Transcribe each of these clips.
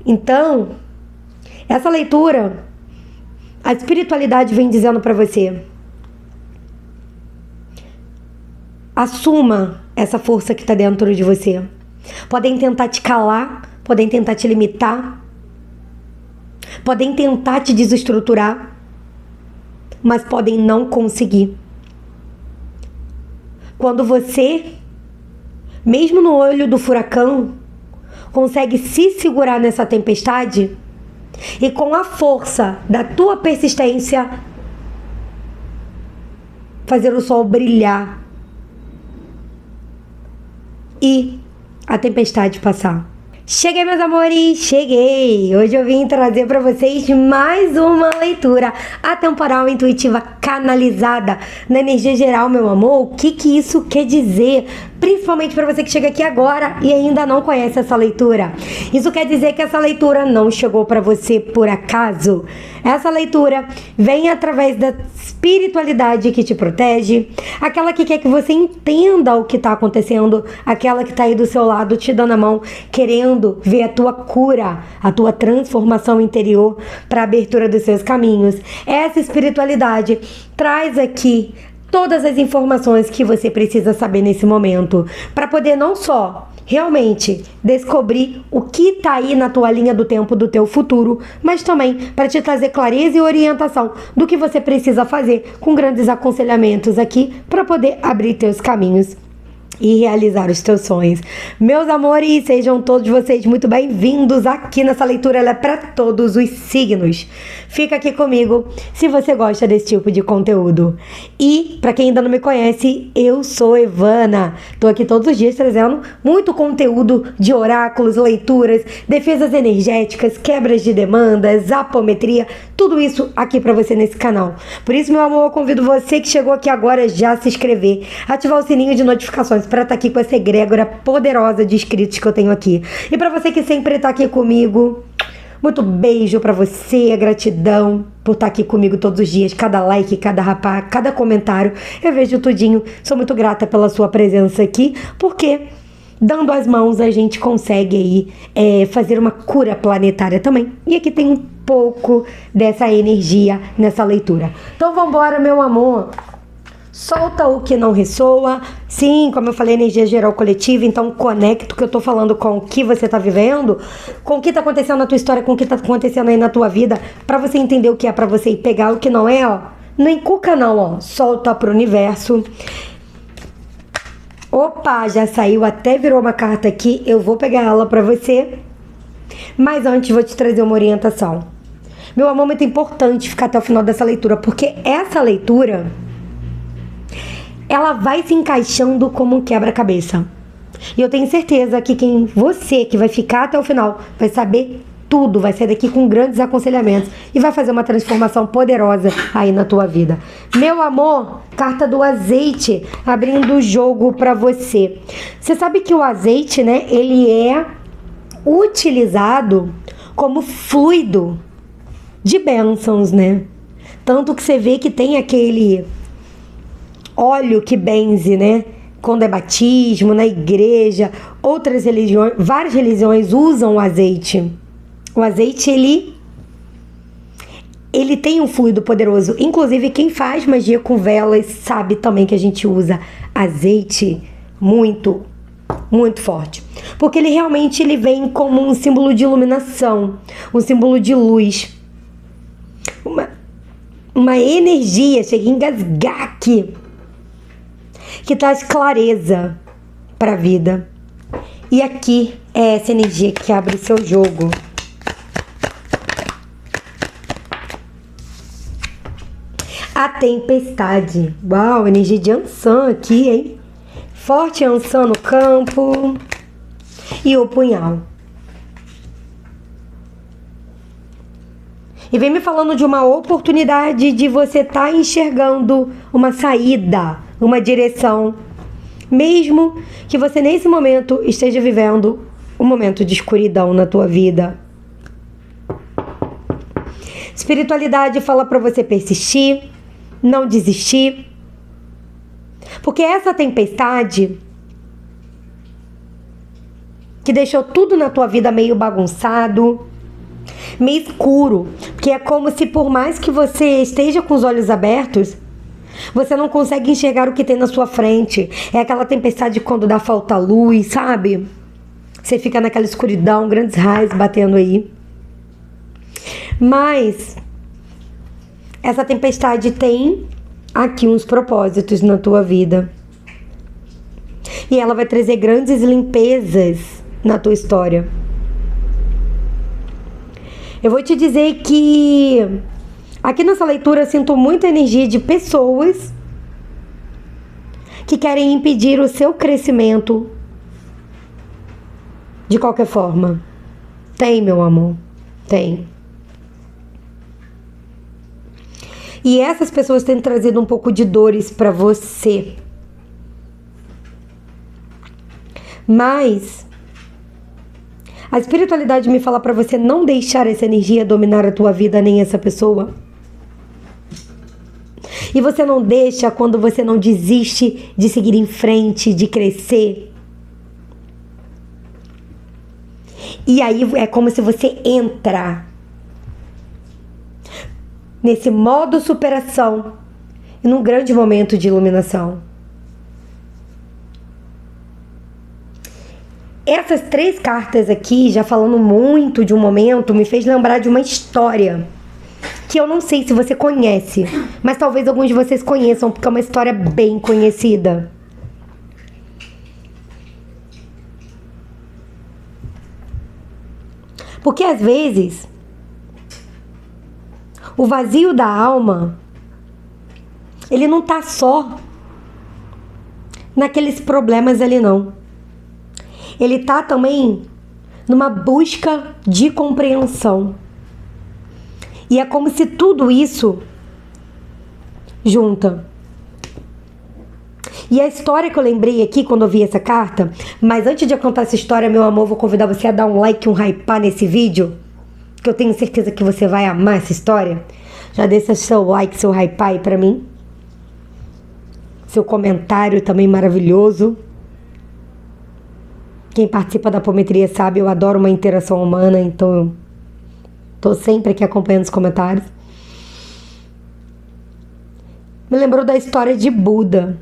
Então, essa leitura, a espiritualidade vem dizendo para você: assuma essa força que está dentro de você. Podem tentar te calar, podem tentar te limitar, podem tentar te desestruturar, mas podem não conseguir. Quando você, mesmo no olho do furacão, consegue se segurar nessa tempestade e com a força da tua persistência fazer o sol brilhar e a tempestade passar. Cheguei, meus amores, cheguei! Hoje eu vim trazer para vocês mais uma leitura atemporal, intuitiva, canalizada na energia geral, meu amor. O que isso quer dizer? Principalmente para você que chega aqui agora e ainda não conhece essa leitura. Isso quer dizer que essa leitura não chegou para você por acaso. Essa leitura vem através da espiritualidade que te protege, aquela que quer que você entenda o que está acontecendo, aquela que está aí do seu lado te dando a mão, querendo ver a tua cura, a tua transformação interior para a abertura dos seus caminhos. Essa espiritualidade traz aqui todas as informações que você precisa saber nesse momento, para poder não só realmente descobrir o que está aí na tua linha do tempo do teu futuro, mas também para te trazer clareza e orientação do que você precisa fazer, com grandes aconselhamentos aqui para poder abrir teus caminhos e realizar os teus sonhos. Meus amores, sejam todos vocês muito bem-vindos aqui nessa leitura. Ela é para todos os signos. Fica aqui comigo se você gosta desse tipo de conteúdo. E para quem ainda não me conhece, eu sou Evana. Tô aqui todos os dias trazendo muito conteúdo de oráculos, leituras, defesas energéticas, quebras de demandas, apometria, tudo isso aqui para você nesse canal. Por isso, meu amor, eu convido você que chegou aqui agora já a se inscrever, ativar o sininho de notificações para estar aqui com essa egrégora poderosa de inscritos que eu tenho aqui. E para você que sempre está aqui comigo, muito beijo para você, gratidão por estar aqui comigo todos os dias, cada like, cada rapaz, cada comentário, eu vejo tudinho. Sou muito grata pela sua presença aqui, porque dando as mãos a gente consegue aí fazer uma cura planetária também. E aqui tem um pouco dessa energia nessa leitura. Então vambora, meu amor. Solta o que não ressoa. Sim, como eu falei, energia geral coletiva. Então conecta o que eu tô falando com o que você tá vivendo, com o que tá acontecendo na tua história, com o que tá acontecendo aí na tua vida, pra você entender o que é pra você e pegar o que não é, ó. Não encuca não, ó. Solta pro universo. Opa, já saiu, até virou uma carta aqui. Eu vou pegar ela pra você. Mas antes vou te trazer uma orientação. Meu amor, muito importante ficar até o final dessa leitura, porque essa leitura ela vai se encaixando como um quebra-cabeça. E eu tenho certeza que você que vai ficar até o final vai saber tudo, vai sair daqui com grandes aconselhamentos e vai fazer uma transformação poderosa aí na tua vida. Meu amor, carta do azeite, abrindo o jogo pra você. Você sabe que o azeite, né, ele é utilizado como fluido de bênçãos, né? Tanto que você vê que tem aquele óleo que benze, né? Quando é batismo, na igreja, outras religiões, várias religiões usam o azeite. O azeite, ele tem um fluido poderoso. Inclusive, quem faz magia com velas sabe também que a gente usa azeite muito, muito forte. Porque ele realmente ele como um símbolo de iluminação, um símbolo de luz. Uma energia, chega a engasgar aqui, que traz clareza para a vida. E aqui é essa energia que abre o seu jogo. A tempestade. Uau, energia de Ansan aqui, hein? Forte Ansan no campo. E o punhal. E vem me falando de uma oportunidade de você estar enxergando uma saída, uma direção, mesmo que você nesse momento esteja vivendo um momento de escuridão na tua vida. Espiritualidade fala para você persistir, não desistir, porque essa tempestade que deixou tudo na tua vida meio bagunçado, meio escuro, porque é como se por mais que você esteja com os olhos abertos, você não consegue enxergar o que tem na sua frente. É aquela tempestade quando dá falta luz, sabe? Você fica naquela escuridão, grandes raios batendo aí. Mas essa tempestade tem aqui uns propósitos na tua vida. E ela vai trazer grandes limpezas na tua história. Eu vou te dizer que aqui nessa leitura eu sinto muita energia de pessoas que querem impedir o seu crescimento de qualquer forma. Tem, meu amor. Tem. E essas pessoas têm trazido um pouco de dores pra você. Mas a espiritualidade me fala pra você não deixar essa energia dominar a tua vida, nem essa pessoa. E você não deixa quando você não desiste de seguir em frente, de crescer. E aí é como se você entra nesse modo superação e num grande momento de iluminação. Essas 3 cartas aqui, já falando muito de um momento, me fez lembrar de uma história que eu não sei se você conhece, mas talvez alguns de vocês conheçam, porque é uma história bem conhecida. Porque às vezes o vazio da alma, ele não tá só naqueles problemas ali, não. Ele tá também numa busca de compreensão. E é como se tudo isso junta. E a história que eu lembrei aqui quando eu vi essa carta, mas antes de eu contar essa história, meu amor, vou convidar você a dar um like, um hypar nesse vídeo, que eu tenho certeza que você vai amar essa história. Já deixa seu like, seu hypar aí pra mim. Seu comentário também maravilhoso. Quem participa da apometria sabe, eu adoro uma interação humana, então eu tô sempre aqui acompanhando os comentários. Me lembrou da história de Buda.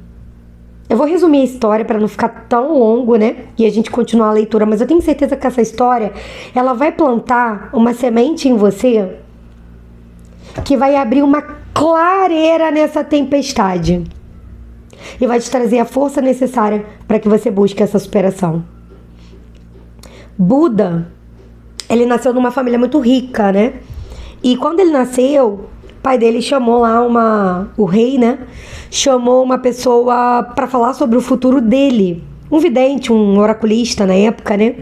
Eu vou resumir a história para não ficar tão longo, né? E a gente continuar a leitura, mas eu tenho certeza que essa história, ela vai plantar uma semente em você que vai abrir uma clareira nessa tempestade e vai te trazer a força necessária para que você busque essa superação. Buda, ele nasceu numa família muito rica, né? E quando ele nasceu, o pai dele chamou lá o rei, né? Chamou uma pessoa para falar sobre o futuro dele. Um vidente, um oraculista na época, né?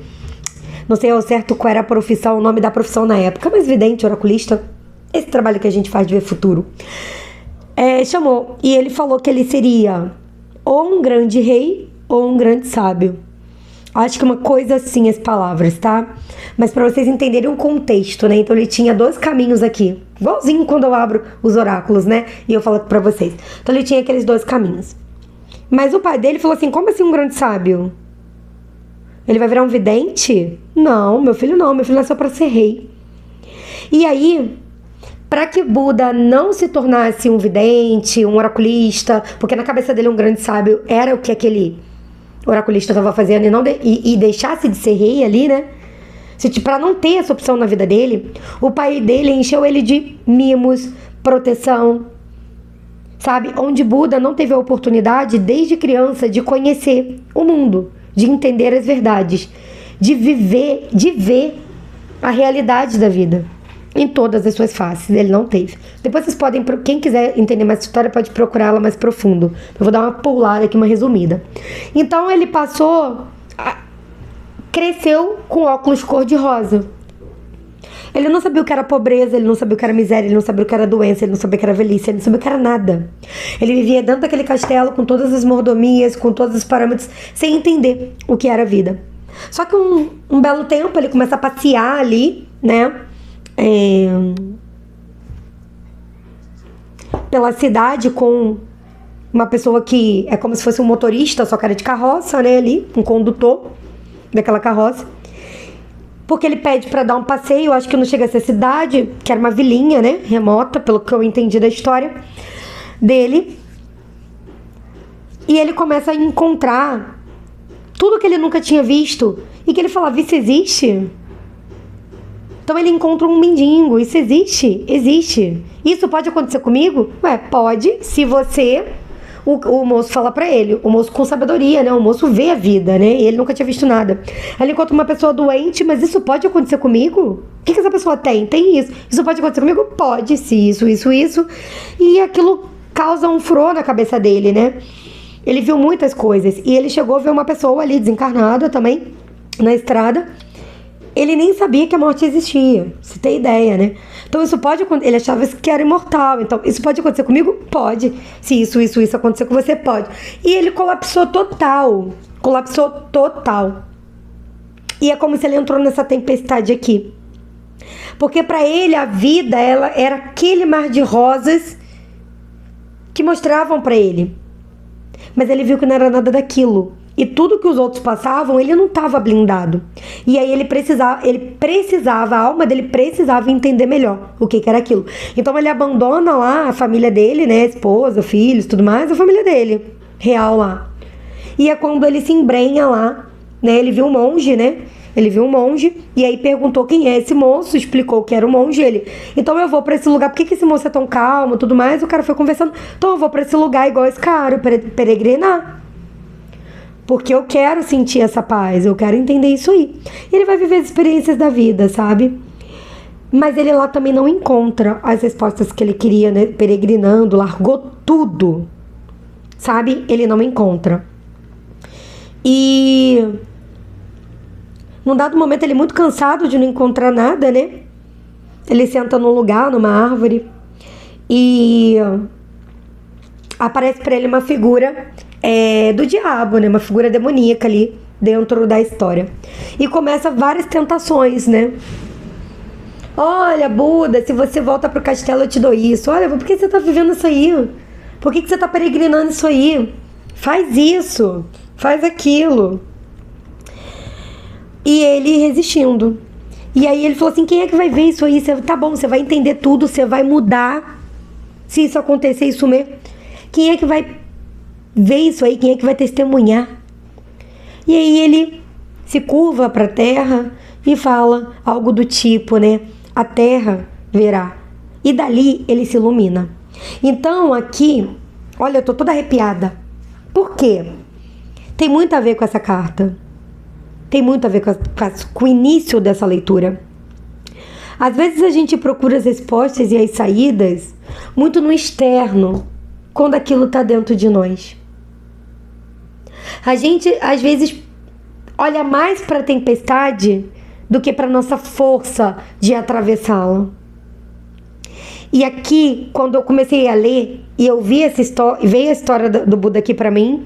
Não sei ao certo qual era a profissão, o nome da profissão na época, mas vidente, oraculista, esse trabalho que a gente faz de ver futuro. Chamou, e ele falou que ele seria ou um grande rei ou um grande sábio. Acho que uma coisa assim as palavras, tá? Mas para vocês entenderem o contexto, né? Então ele tinha 2 caminhos aqui. Igualzinho quando eu abro os oráculos, né? E eu falo pra vocês. Então ele tinha aqueles 2 caminhos. Mas o pai dele falou assim, como assim um grande sábio? Ele vai virar um vidente? Não, meu filho não. Meu filho nasceu pra ser rei. E aí, para que Buda não se tornasse um vidente, um oraculista, porque na cabeça dele um grande sábio era o que aquele oraculista estava fazendo e deixasse de ser rei ali, né? Para não ter essa opção na vida dele, o pai dele encheu ele de mimos, proteção, sabe? Onde Buda não teve a oportunidade, desde criança, de conhecer o mundo, de entender as verdades, de viver, de ver a realidade da vida em todas as suas faces. Ele não teve. Depois vocês podem, quem quiser entender mais essa história, pode procurar ela mais profundo. Eu vou dar uma pulada aqui, uma resumida. Então ele cresceu com óculos cor-de-rosa. Ele não sabia o que era pobreza, ele não sabia o que era miséria, ele não sabia o que era doença, ele não sabia o que era velhice, ele não sabia o que era nada. Ele vivia dentro daquele castelo com todas as mordomias, com todos os parâmetros, sem entender o que era a vida. Só que um belo tempo ele começa a passear ali, né? Pela cidade com uma pessoa que é como se fosse um motorista, só que era de carroça, né? Ali, um condutor daquela carroça. porque ele pede pra dar um passeio, acho que não chega a ser cidade, que era uma vilinha, né, remota, pelo que eu entendi da história dele. E ele começa a encontrar tudo que ele nunca tinha visto e que ele falava, isso existe? Então ele encontra um mendigo, isso existe? Existe. Isso pode acontecer comigo? Ué, pode, se você... O moço fala pra ele, o moço com sabedoria, né? O moço vê a vida, né? E ele nunca tinha visto nada. Aí ele encontra uma pessoa doente, mas isso pode acontecer comigo? O que essa pessoa tem? Tem isso. Isso pode acontecer comigo? Pode, se isso. E aquilo causa um furor na cabeça dele, né? Ele viu muitas coisas. E ele chegou a ver uma pessoa ali desencarnada também, na estrada. Ele nem sabia que a morte existia, você tem ideia, né? Então isso pode acontecer, ele achava que era imortal, então isso pode acontecer comigo? Pode. Se isso acontecer com você, pode. E ele colapsou total, E é como se ele entrou nessa tempestade aqui. Porque pra ele a vida, ela era aquele mar de rosas que mostravam pra ele. Mas ele viu que não era nada daquilo. E tudo que os outros passavam, ele não estava blindado. E aí ele precisava, a alma dele precisava entender melhor o que era aquilo. Então ele abandona lá a família dele, né? Esposa, filhos, tudo mais, a família dele, real lá. E é quando ele se embrenha lá, né? Ele viu um monge, né? Ele viu um monge e aí perguntou quem é esse moço, explicou que era o monge. Ele, então eu vou pra esse lugar, por que esse moço é tão calmo, tudo mais? O cara foi conversando, então eu vou pra esse lugar igual esse cara, peregrinar. Porque eu quero sentir essa paz, eu quero entender isso aí. E ele vai viver as experiências da vida, sabe? Mas ele lá também não encontra as respostas que ele queria, né? Peregrinando, largou tudo, sabe? Ele não encontra. E num dado momento ele é muito cansado de não encontrar nada, né? Ele senta num lugar, numa árvore, e aparece pra ele uma figura do diabo, né? Uma figura demoníaca ali dentro da história. E começa várias tentações, né? Olha, Buda, se você volta pro castelo eu te dou isso. Olha, por que você tá vivendo isso aí? Por que você tá peregrinando isso aí? Faz isso, faz aquilo. E ele resistindo. E aí ele falou assim, quem é que vai ver isso aí? Tá bom, você vai entender tudo, você vai mudar. Se isso acontecer, isso mesmo. Quem é que vai ver isso aí? Quem é que vai testemunhar? E aí ele se curva para a terra e fala algo do tipo, né? A terra verá. E dali ele se ilumina. Então aqui, olha, eu tô toda arrepiada. Por quê? Tem muito a ver com essa carta. Tem muito a ver com o início dessa leitura. Às vezes a gente procura as respostas e as saídas muito no externo, quando aquilo está dentro de nós. A gente, às vezes, olha mais para a tempestade do que para nossa força de atravessá-la. E aqui, quando eu comecei a ler e eu vi essa história, veio a história do Buda aqui para mim,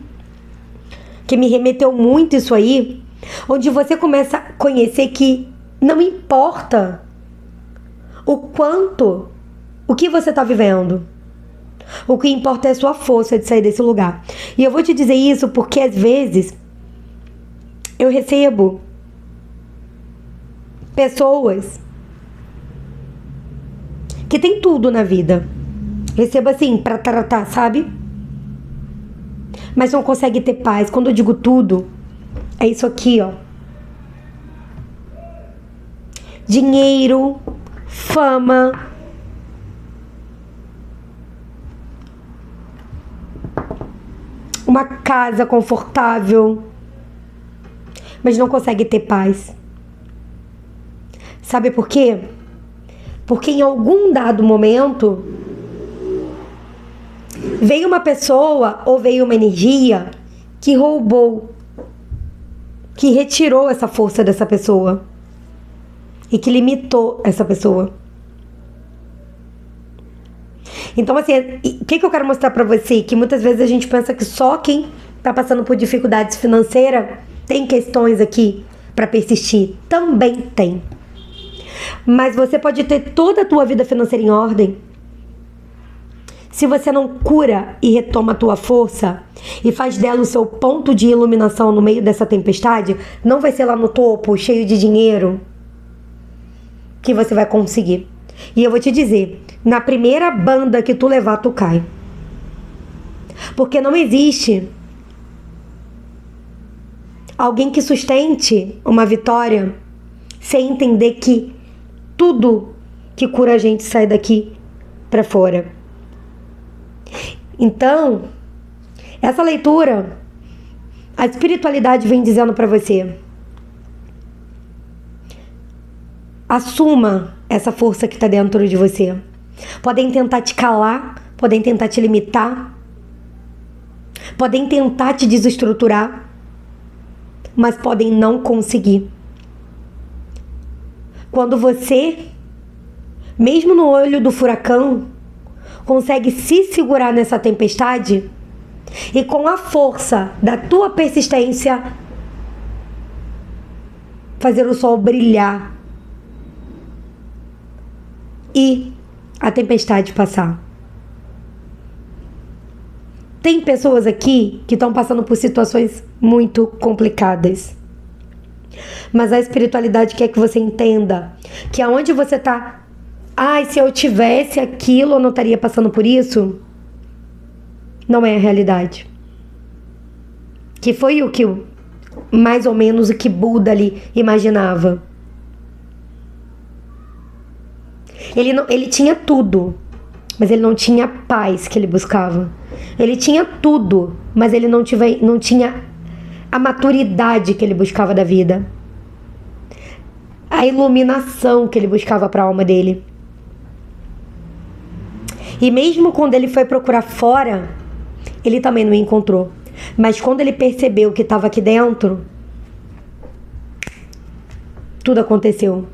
que me remeteu muito isso aí, onde você começa a conhecer que não importa o que você está vivendo. O que importa é a sua força de sair desse lugar. E eu vou te dizer isso porque às vezes eu recebo pessoas que tem tudo na vida. Recebo assim, pra tratar, sabe? Mas não consegue ter paz. Quando eu digo tudo, é isso aqui, ó. Dinheiro, fama, uma casa confortável, mas não consegue ter paz. Sabe por quê? Porque em algum dado momento veio uma pessoa ou veio uma energia que roubou, que retirou essa força dessa pessoa e que limitou essa pessoa. Então, assim, o que eu quero mostrar pra você? Que muitas vezes a gente pensa que só quem tá passando por dificuldades financeiras tem questões aqui pra persistir. Também tem. Mas você pode ter toda a tua vida financeira em ordem. Se você não cura e retoma a tua força e faz dela o seu ponto de iluminação no meio dessa tempestade, não vai ser lá no topo, cheio de dinheiro. que você vai conseguir. E eu vou te dizer, na primeira banda que tu levar, tu cai. Porque não existe alguém que sustente uma vitória sem entender que tudo que cura a gente sai daqui pra fora. Então, essa leitura, a espiritualidade vem dizendo pra você: assuma essa força que tá dentro de você. Podem tentar te calar, podem tentar te limitar, podem tentar te desestruturar, mas podem não conseguir. Quando você, mesmo no olho do furacão, consegue se segurar nessa tempestade e com a força da tua persistência fazer o sol brilhar e a tempestade passar. Tem pessoas aqui que estão passando por situações muito complicadas. Mas a espiritualidade quer que você entenda que aonde você está, se eu tivesse aquilo, eu não estaria passando por isso. Não é a realidade. Que foi o que, mais ou menos, o que Buda ali imaginava. Ele tinha tudo, mas ele não tinha a paz que ele buscava. Ele tinha tudo, mas ele não tinha a maturidade que ele buscava da vida. A iluminação que ele buscava para a alma dele. E mesmo quando ele foi procurar fora, ele também não encontrou. Mas quando ele percebeu que estava aqui dentro, tudo aconteceu.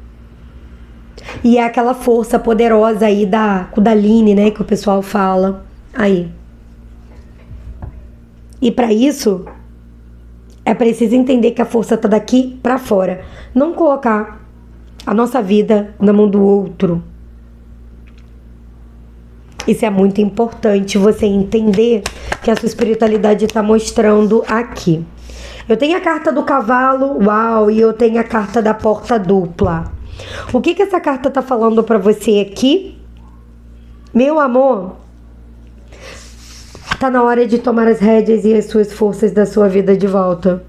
E é aquela força poderosa aí da Kundalini, né, que o pessoal fala aí. E para isso, é preciso entender que a força está daqui para fora. Não colocar a nossa vida na mão do outro. Isso é muito importante, você entender que a sua espiritualidade está mostrando aqui. Eu tenho a carta do cavalo, uau, e eu tenho a carta da porta dupla. O que essa carta está falando para você aqui? Meu amor, tá na hora de tomar as rédeas e as suas forças da sua vida de volta,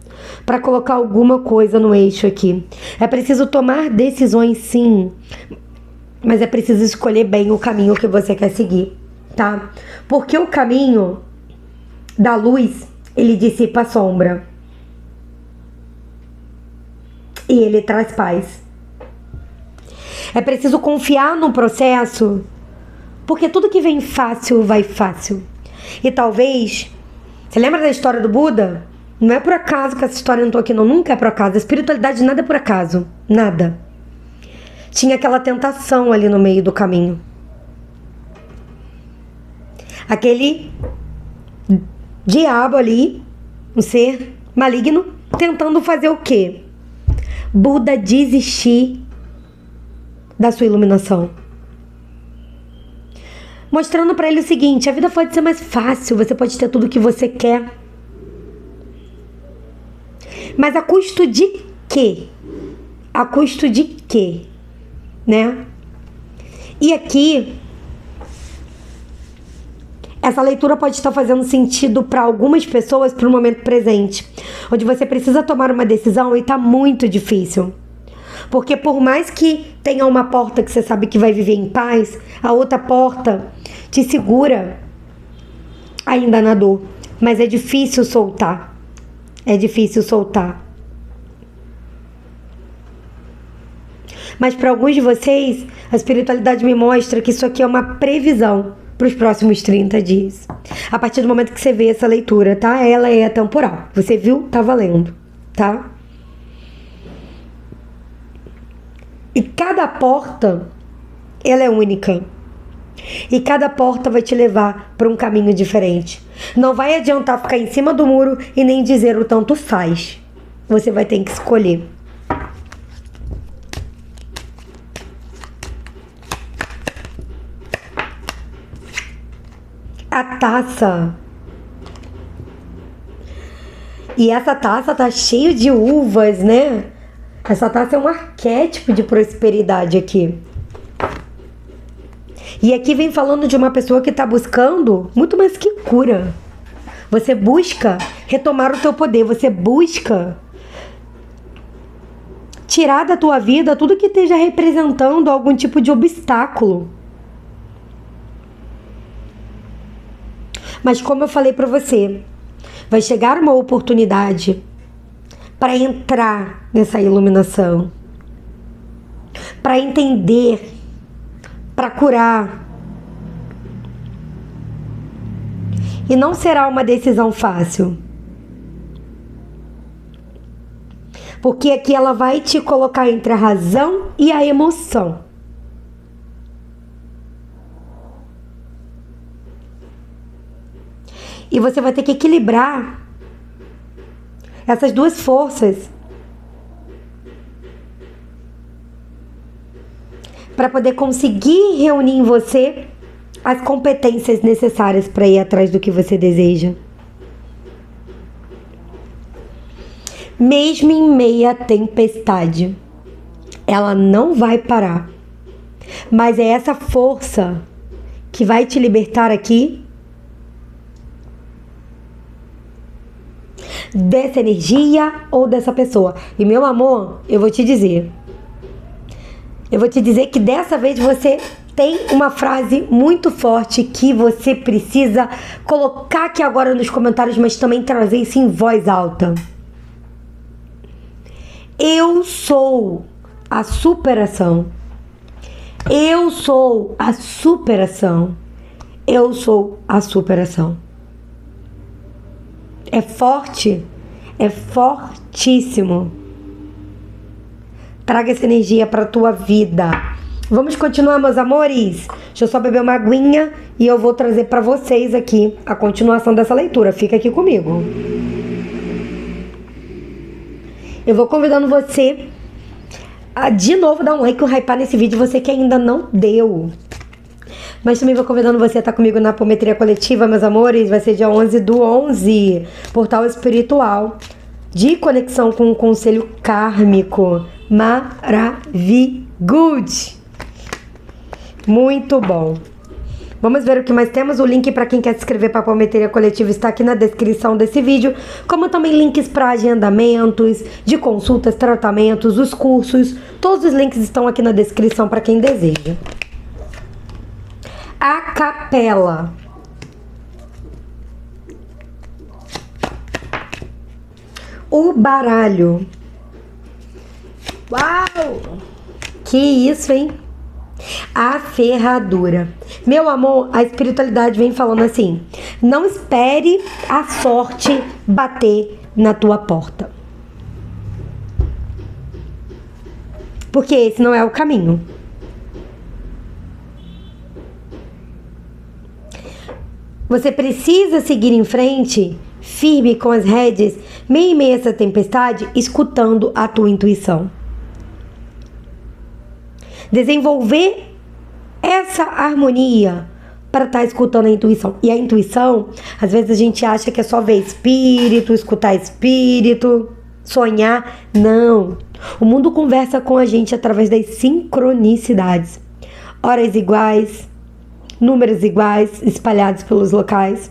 para colocar alguma coisa no eixo aqui. É preciso tomar decisões, sim, mas é preciso escolher bem o caminho que você quer seguir, tá? Porque o caminho da luz, ele dissipa a sombra. E ele traz paz. É preciso confiar no processo, porque tudo que vem fácil, vai fácil. E talvez, você lembra da história do Buda? Não é por acaso que essa história não tô aqui, não. Nunca é por acaso. A espiritualidade nada é por acaso. Nada. Tinha aquela tentação ali no meio do caminho. Aquele diabo ali, um ser maligno, tentando fazer o quê? Buda desistir da sua iluminação. Mostrando para ele o seguinte: a vida pode ser mais fácil, você pode ter tudo o que você quer. Mas a custo de quê? A custo de quê? Né? E aqui, essa leitura pode estar fazendo sentido para algumas pessoas para o momento presente, onde você precisa tomar uma decisão e está muito difícil. Porque por mais que tenha uma porta que você sabe que vai viver em paz, a outra porta te segura ainda na dor. Mas é difícil soltar. É difícil soltar. Mas para alguns de vocês, a espiritualidade me mostra que isso aqui é uma previsão para os próximos 30 dias. A partir do momento que você vê essa leitura, tá? Ela é atemporal. Você viu? Tá valendo, tá? E cada porta, ela é única. E cada porta vai te levar para um caminho diferente. Não vai adiantar ficar em cima do muro e nem dizer o tanto faz. Você vai ter que escolher. A taça. E essa taça tá cheia de uvas, né? Essa taça é um arcano. arquétipo de prosperidade aqui. E aqui vem falando de uma pessoa que está buscando muito mais que cura. Você busca retomar o teu poder, você busca tirar da tua vida tudo que esteja representando algum tipo de obstáculo. Mas como eu falei para você, vai chegar uma oportunidade para entrar nessa iluminação, para entender, para curar. E não será uma decisão fácil. Porque aqui ela vai te colocar entre a razão e a emoção. E você vai ter que equilibrar essas duas forças para poder conseguir reunir em você as competências necessárias para ir atrás do que você deseja. Mesmo em meia tempestade, ela não vai parar. Mas é essa força que vai te libertar aqui dessa energia ou dessa pessoa. E meu amor, eu vou te dizer que dessa vez você tem uma frase muito forte que você precisa colocar aqui agora nos comentários, mas também trazer isso em voz alta. Eu sou a superação. Eu sou a superação. Eu sou a superação. É forte, é fortíssimo. Traga essa energia para a tua vida. Vamos continuar, meus amores? Deixa eu só beber uma aguinha e eu vou trazer para vocês aqui a continuação dessa leitura. Fica aqui comigo. Eu vou convidando você a de novo dar um like, hypar nesse vídeo, você que ainda não deu. Mas também vou convidando você a estar comigo na apometria coletiva, meus amores. Vai ser dia 11/11, portal espiritual de conexão com o conselho kármico. Maravilhoso! Muito bom. Vamos ver o que mais temos. O link para quem quer se inscrever para a apometria coletiva está aqui na descrição desse vídeo, como também links para agendamentos de consultas, tratamentos, os cursos. Todos os links estão aqui na descrição para quem deseja. A capela. O baralho. Uau! Que isso, hein? A ferradura. Meu amor, a espiritualidade vem falando assim: não espere a sorte bater na tua porta, porque esse não é o caminho. Você precisa seguir em frente, firme com as rédeas, meio em meio a essa tempestade, escutando a tua intuição. Desenvolver essa harmonia para estar escutando a intuição. E a intuição, às vezes a gente acha que é só ver espírito, escutar espírito, sonhar. Não. O mundo conversa com a gente através das sincronicidades. Horas iguais, números iguais, espalhados pelos locais.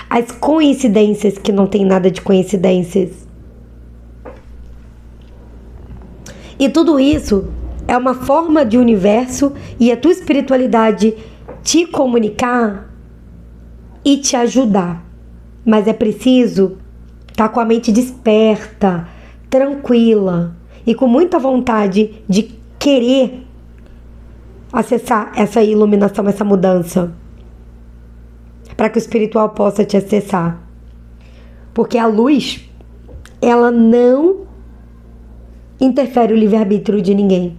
As coincidências, que não tem nada de coincidências. E tudo isso é uma forma de universo e a tua espiritualidade te comunicar e te ajudar. Mas é preciso estar com a mente desperta, tranquila e com muita vontade de querer acessar essa iluminação, essa mudança, para que o espiritual possa te acessar. Porque a luz, ela não interfere o livre-arbítrio de ninguém.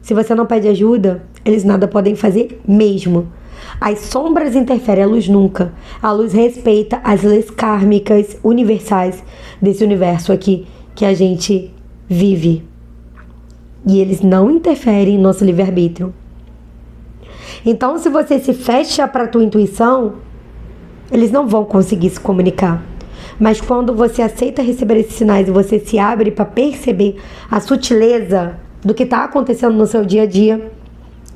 Se você não pede ajuda, eles nada podem fazer mesmo. As sombras interferem, a luz nunca. A luz respeita as leis kármicas universais desse universo aqui que a gente vive. E eles não interferem em nosso livre-arbítrio. Então, se você se fecha para a tua intuição, eles não vão conseguir se comunicar. Mas quando você aceita receber esses sinais e você se abre para perceber a sutileza do que está acontecendo no seu dia a dia,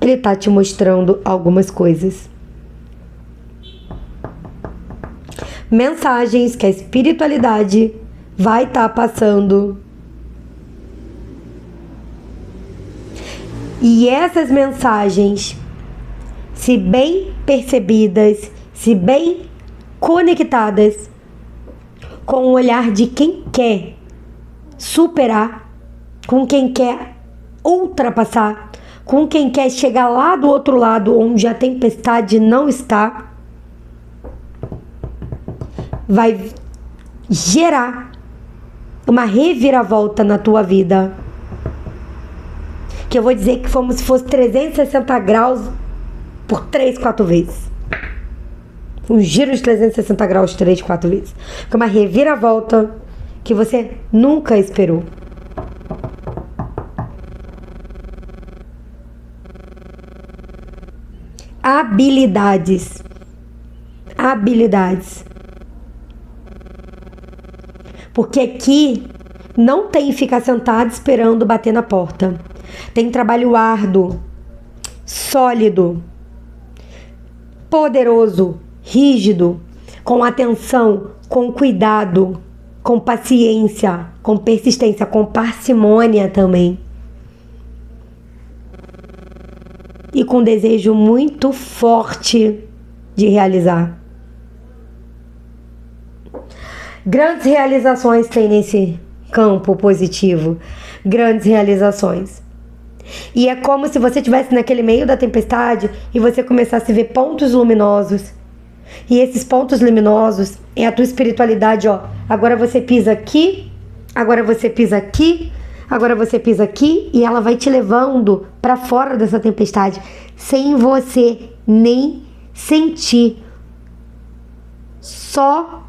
ele está te mostrando algumas coisas. Mensagens que a espiritualidade vai estar passando. E essas mensagens, se bem percebidas, se bem conectadas com o olhar de quem quer superar, com quem quer ultrapassar, com quem quer chegar lá do outro lado onde a tempestade não está, vai gerar uma reviravolta na tua vida. Que eu vou dizer que como se fosse 360 graus por 3, 4 vezes. Um giro de 360 graus 3, 4 vezes. Que é uma reviravolta que você nunca esperou. Habilidades. Porque aqui não tem ficar sentado esperando bater na porta. Tem trabalho árduo, sólido, poderoso, rígido, com atenção, com cuidado, com paciência, com persistência, com parcimônia também. E com desejo muito forte de realizar. Grandes realizações tem nesse campo positivo. Grandes realizações. E é como se você estivesse naquele meio da tempestade e você começasse a ver pontos luminosos. E esses pontos luminosos é a tua espiritualidade, ó. Agora você pisa aqui, agora você pisa aqui, agora você pisa aqui, e ela vai te levando para fora dessa tempestade sem você nem sentir. Só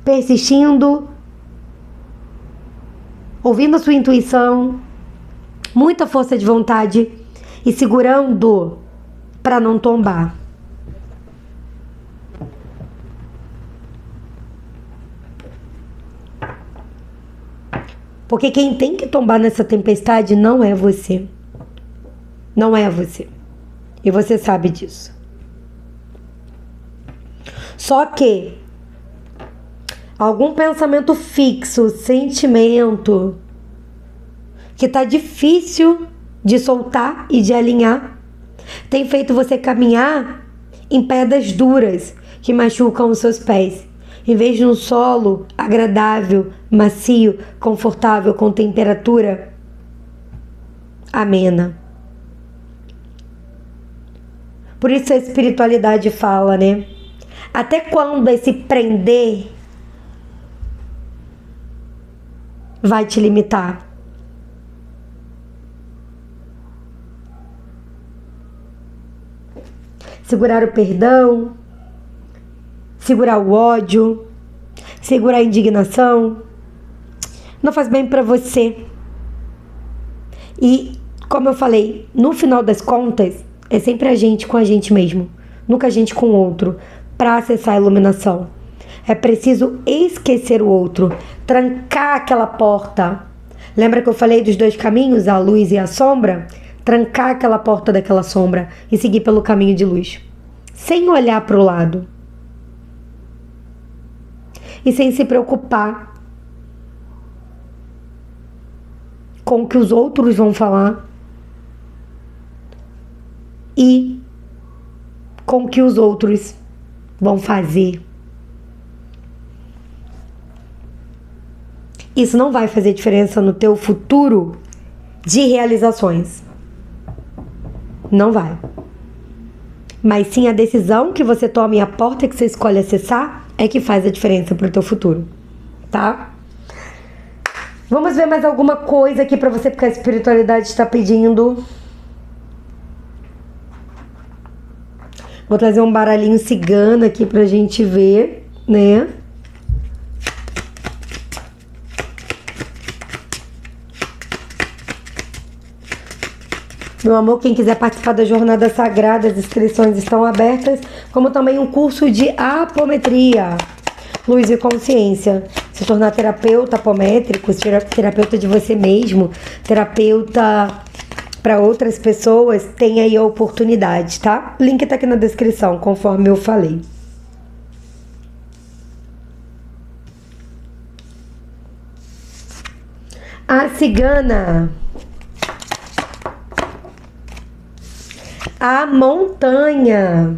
persistindo, ouvindo a sua intuição, muita força de vontade e segurando para não tombar. Porque quem tem que tombar nessa tempestade não é você. Não é você. E você sabe disso. Só que algum pensamento fixo, sentimento que tá difícil de soltar e de alinhar, tem feito você caminhar em pedras duras que machucam os seus pés, em vez de um solo agradável, macio, confortável, com temperatura amena. Por isso a espiritualidade fala, né? Até quando esse prender vai te limitar? Segurar o perdão, segurar o ódio, segurar a indignação, não faz bem pra você. E, como eu falei, no final das contas, é sempre a gente com a gente mesmo, nunca a gente com o outro, pra acessar a iluminação. É preciso esquecer o outro, trancar aquela porta. Lembra que eu falei dos dois caminhos, a luz e a sombra? Trancar aquela porta daquela sombra e seguir pelo caminho de luz, sem olhar para o lado e sem se preocupar com o que os outros vão falar e com o que os outros vão fazer. Isso não vai fazer diferença no teu futuro de realizações. Não vai. Mas sim a decisão que você toma e a porta que você escolhe acessar é que faz a diferença pro teu futuro, tá? Vamos ver mais alguma coisa aqui pra você, porque a espiritualidade está pedindo. Vou trazer um baralhinho cigano aqui pra gente ver, né? Meu amor, quem quiser participar da Jornada Sagrada, as inscrições estão abertas, como também um curso de apometria, luz e consciência. Se tornar terapeuta apométrico, terapeuta de você mesmo, terapeuta para outras pessoas, tem aí a oportunidade, tá? O link tá aqui na descrição, conforme eu falei. A cigana. A montanha.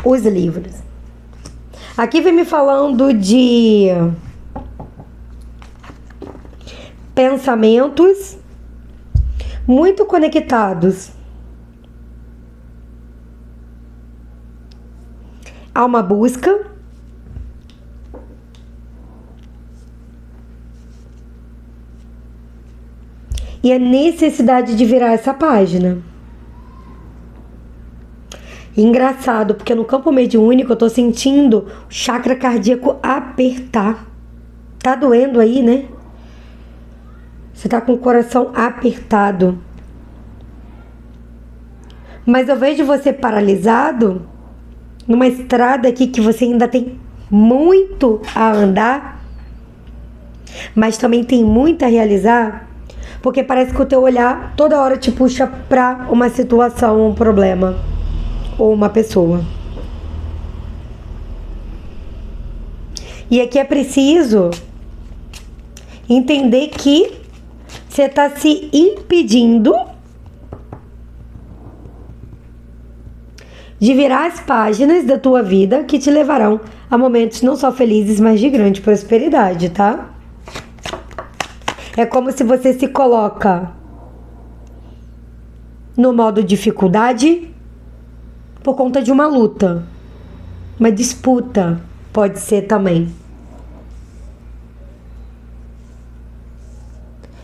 Os livros. Aqui vem me falando de pensamentos muito conectados a uma busca e a necessidade de virar essa página. Engraçado, porque no campo mediúnico eu tô sentindo o chakra cardíaco apertar. Tá doendo aí, né? Você tá com o coração apertado. Mas eu vejo você paralisado numa estrada aqui que você ainda tem muito a andar, mas também tem muito a realizar, porque parece que o teu olhar toda hora te puxa pra uma situação, um problema ou uma pessoa. E aqui é preciso entender que você está se impedindo de virar as páginas da tua vida que te levarão a momentos não só felizes, mas de grande prosperidade, tá? É como se você se coloca no modo dificuldade por conta de uma luta, uma disputa, pode ser também.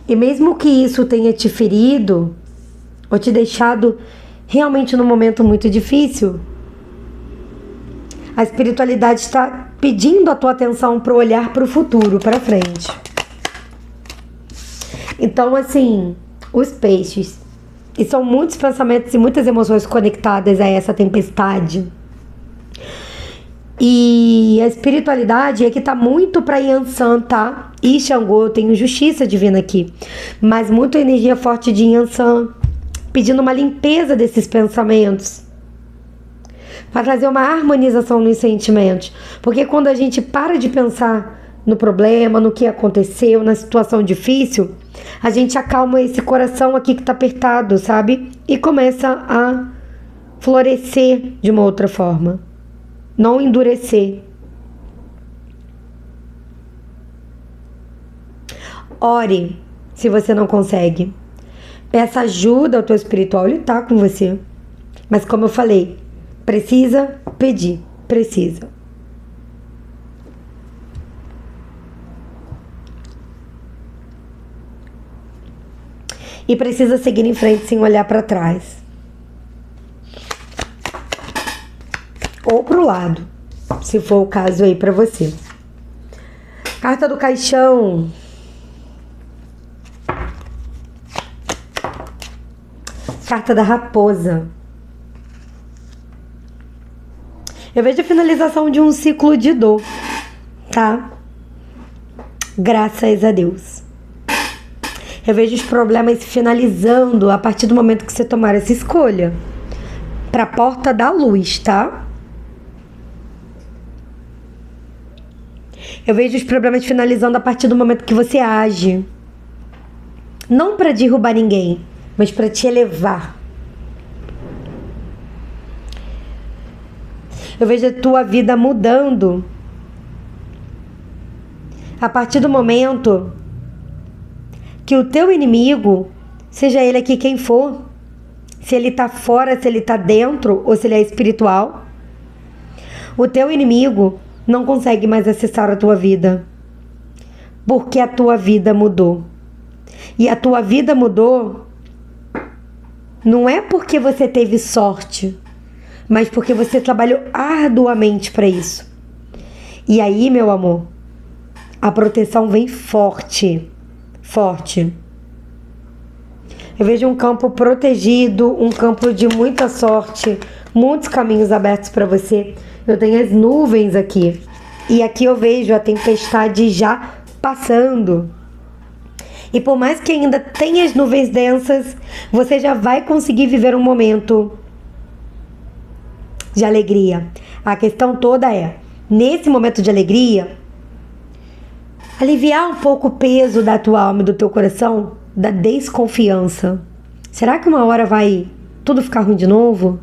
E mesmo que isso tenha te ferido ou te deixado realmente num momento muito difícil, a espiritualidade está pedindo a tua atenção para olhar para o futuro, para frente. Então, assim, os peixes, e são muitos pensamentos e muitas emoções conectadas a essa tempestade. E a espiritualidade é que tá muito para Yansan, tá? E Xangô, eu tenho justiça divina aqui, mas muita energia forte de Yansan, pedindo uma limpeza desses pensamentos, para trazer uma harmonização nos sentimentos. Porque quando a gente para de pensar no problema, no que aconteceu, na situação difícil, a gente acalma esse coração aqui que tá apertado, sabe? E começa a florescer de uma outra forma. Não endurecer. Ore, se você não consegue. Peça ajuda ao teu espiritual, ele tá com você. Mas como eu falei, precisa pedir, precisa. E precisa seguir em frente sem olhar para trás. Ou pro lado, se for o caso aí para você. Carta do Caixão. Carta da Raposa. Eu vejo a finalização de um ciclo de dor, tá? Graças a Deus. Eu vejo os problemas finalizando a partir do momento que você tomar essa escolha. Pra porta da luz, tá? Eu vejo os problemas finalizando a partir do momento que você age. Não pra derrubar ninguém, mas pra te elevar. Eu vejo a tua vida mudando a partir do momento que o teu inimigo, seja ele aqui quem for, se ele tá fora, se ele tá dentro ou se ele é espiritual, o teu inimigo não consegue mais acessar a tua vida, porque a tua vida mudou. E a tua vida mudou não é porque você teve sorte, mas porque você trabalhou arduamente para isso. E aí, meu amor, a proteção vem forte, forte. Eu vejo um campo protegido, um campo de muita sorte, muitos caminhos abertos para você. Eu tenho as nuvens aqui. E aqui eu vejo a tempestade já passando. E por mais que ainda tenha as nuvens densas, você já vai conseguir viver um momento de alegria. A questão toda é, nesse momento de alegria, aliviar um pouco o peso da tua alma e do teu coração, da desconfiança. Será que uma hora vai tudo ficar ruim de novo?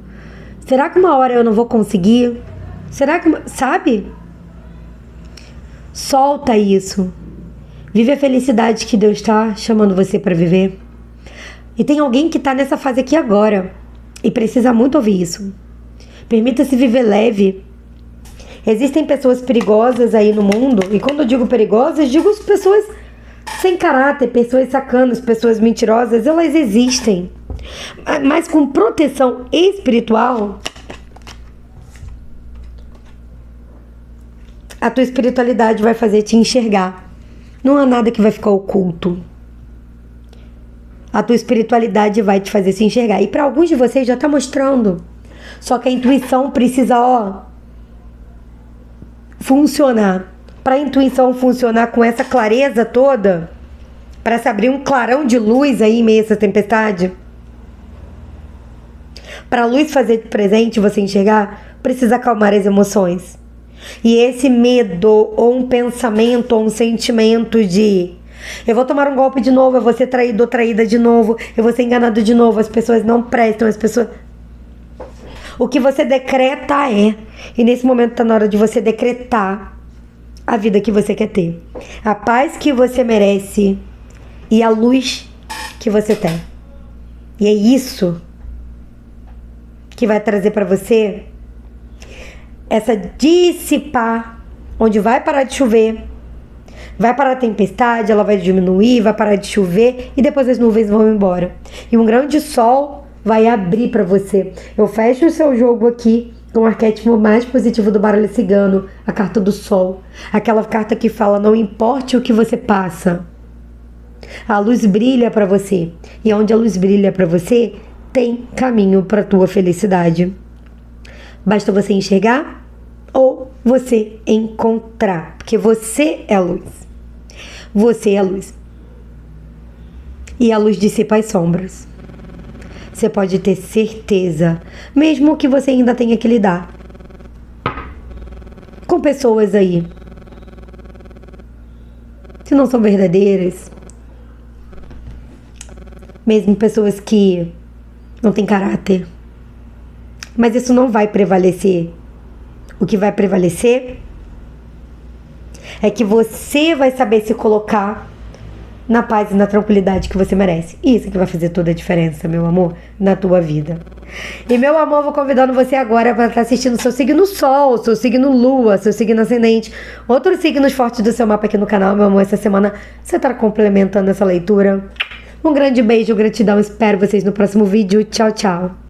Será que uma hora eu não vou conseguir? Será que... Sabe? Solta isso. Vive a felicidade que Deus está chamando você para viver. E tem alguém que está nessa fase aqui agora e precisa muito ouvir isso. Permita-se viver leve. Existem pessoas perigosas aí no mundo, e quando eu digo perigosas, digo pessoas sem caráter, pessoas sacanas, pessoas mentirosas, elas existem. Mas com proteção espiritual, a tua espiritualidade vai fazer te enxergar. Não há nada que vai ficar oculto. A tua espiritualidade vai te fazer se enxergar. E para alguns de vocês já está mostrando. Só que a intuição precisa, funcionar. Para a intuição funcionar com essa clareza toda, para se abrir um clarão de luz aí em meio a essa tempestade, para a luz fazer presente e você enxergar, precisa acalmar as emoções. E esse medo, ou um pensamento, ou um sentimento de eu vou tomar um golpe de novo, eu vou ser traído ou traída de novo, eu vou ser enganado de novo, as pessoas não prestam, as pessoas... O que você decreta é. E nesse momento está na hora de você decretar a vida que você quer ter. A paz que você merece e a luz que você tem. E é isso que vai trazer para você essa dissipar, onde vai parar de chover, vai parar a tempestade, ela vai diminuir, vai parar de chover e depois as nuvens vão embora. E um grande sol vai abrir para você. Eu fecho o seu jogo aqui com o arquétipo mais positivo do baralho cigano, a carta do sol. Aquela carta que fala, não importe o que você passa, a luz brilha para você. E onde a luz brilha para você, tem caminho para tua felicidade. Basta você enxergar ou você encontrar, porque você é a luz. Você é a luz. E a luz dissipa as sombras. Você pode ter certeza, mesmo que você ainda tenha que lidar com pessoas aí que não são verdadeiras, mesmo pessoas que não têm caráter, mas isso não vai prevalecer. O que vai prevalecer é que você vai saber se colocar na paz e na tranquilidade que você merece. Isso que vai fazer toda a diferença, meu amor, na tua vida. E, meu amor, vou convidando você agora para estar assistindo seu signo Sol, seu signo Lua, seu signo Ascendente, outros signos fortes do seu mapa aqui no canal, meu amor. Essa semana você está complementando essa leitura. Um grande beijo, gratidão. Espero vocês no próximo vídeo. Tchau, tchau.